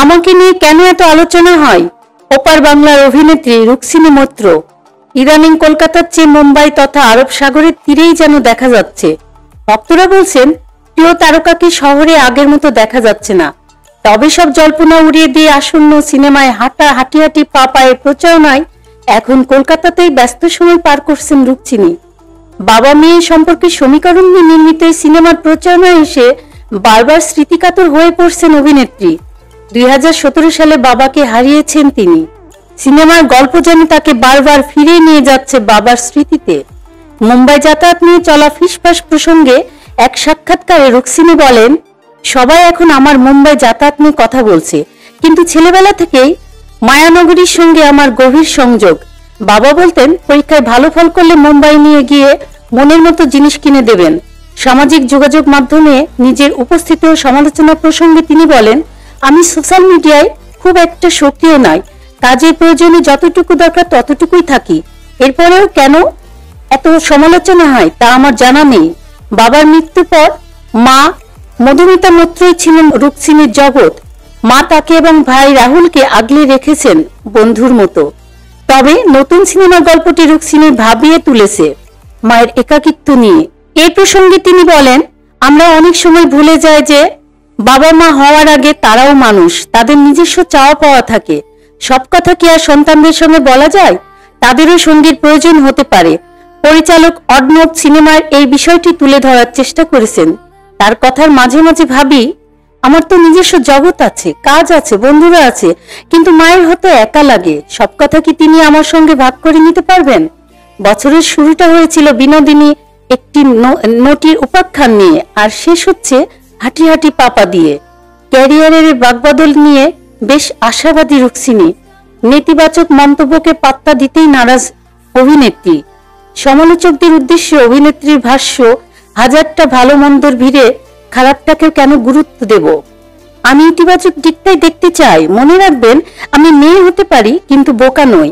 আমাকে নিয়ে কেন এত আলোচনা হয়? ওপার বাংলার অভিনেত্রী রুক্মিণী মৈত্র ইদানিং কলকাতার চেয়ে মুম্বাই তথা আরব সাগরের তীরেই যেন দেখা যাচ্ছে। ভক্তরা বলছেন প্রিয় তারকাকে শহরে আগের মতো দেখা যাচ্ছে না। তবে সব জল্পনা উড়িয়ে দিয়ে আসন্ন সিনেমায় হাঁটি হাঁটি পা পায়ের প্রচারণায় এখন কলকাতাতেই ব্যস্ত সময় পার করছেন রুক্মিণী। বাবা মেয়ে সম্পর্কে সমীকরণ নিয়ে নির্মিত এই সিনেমার প্রচারণায় এসে বারবার স্মৃতিকাতর হয়ে পড়ছেন অভিনেত্রী। 2017 সালে বাবাকে হারিয়েছেন তিনি। সিনেমার গল্প যেন তাকে বারবার ফিরিয়ে নিয়ে যাচ্ছে বাবার স্মৃতিতে। মুম্বাই যাতায়াত নিয়ে চলা ফিসফাস প্রসঙ্গে এক সাক্ষাৎকারে রুক্মিণী বলেন, সবাই এখন আমার মুম্বাই যাতায়াত নিয়ে কথা বলছে, কিন্তু ছেলেবেলা থেকেই মায়ানগরীর সঙ্গে আমার গভীর সংযোগ। বাবা বলতেন পরীক্ষায় ভালো ফল করলে মুম্বাই নিয়ে গিয়ে মনের মতো জিনিস কিনে দেবেন। সামাজিক যোগাযোগ মাধ্যমে নিজের উপস্থিতি ও সমালোচনা প্রসঙ্গে তিনি বলেন, আমি সোশ্যাল মিডিয়ায় খুব একটা সক্রিয় নই, কাজের প্রয়োজনে যতটুকু দরকার ততটুকুই থাকি। এরপরেও কেন এত সমালোচনা হয় তা আমার জানা নেই। বাবার মৃত্যুর পর মা মধুমিতা মৈত্রই ছিলেন রুক্মিণীর জগৎ। মা তাকে এবং ভাই রাহুলকে আগলে রেখেছেন বন্ধুর মতো। তবে নতুন সিনেমার গল্পটি রুক্মিণী ভাবিয়ে তুলেছে মায়ের একাকিত্ব নিয়ে। এই প্রসঙ্গে তিনি বলেন, আমরা অনেক সময় ভুলে যাই যে বাবা মা হওয়ার আগে তারাও মানুষ, তাদের নিজস্ব চাওয়া পাওয়া থাকে। সব কথা কি আর সন্তানদের সঙ্গে বলা যায়? তাদেরও সঙ্গীর প্রয়োজন হতে পারে। পরিচালক অর্ণব সিনেমার এই বিষয়টি তুলে ধরার চেষ্টা করেছেন। তার কথার মাঝে মাঝে ভাবি, আমার তো নিজস্ব জগৎ আছে, কাজ আছে, বন্ধুরা আছে, কিন্তু মায়ের হতে একা লাগে। সব কথা কি তিনি আমার সঙ্গে ভাগ করে নিতে পারবেন? বছরের শুরুটা হয়েছিল বিনোদিনী একটি নটির উপাখ্যান নিয়ে, আর শেষ হচ্ছে হাঁটি হাঁটি পাপা দিয়ে। ক্যারিয়ারের বাগবদল নিয়ে বেশ আশাবাদী রুক্মিণী। নেতিবাচক মন্তব্যকে পাত্তা দিতেই নারাজ অভিনেত্রী। সমালোচকদের উদ্দেশ্যে অভিনেত্রীর ভাষ্য, হাজারটা ভালো মন্দর ভিড়ে খারাপটাকেও কেন গুরুত্ব দেব? আমি ইতিবাচক দিকটাই দেখতে চাই। মনে রাখবেন, আমি মেয়ে হতে পারি কিন্তু বোকা নই।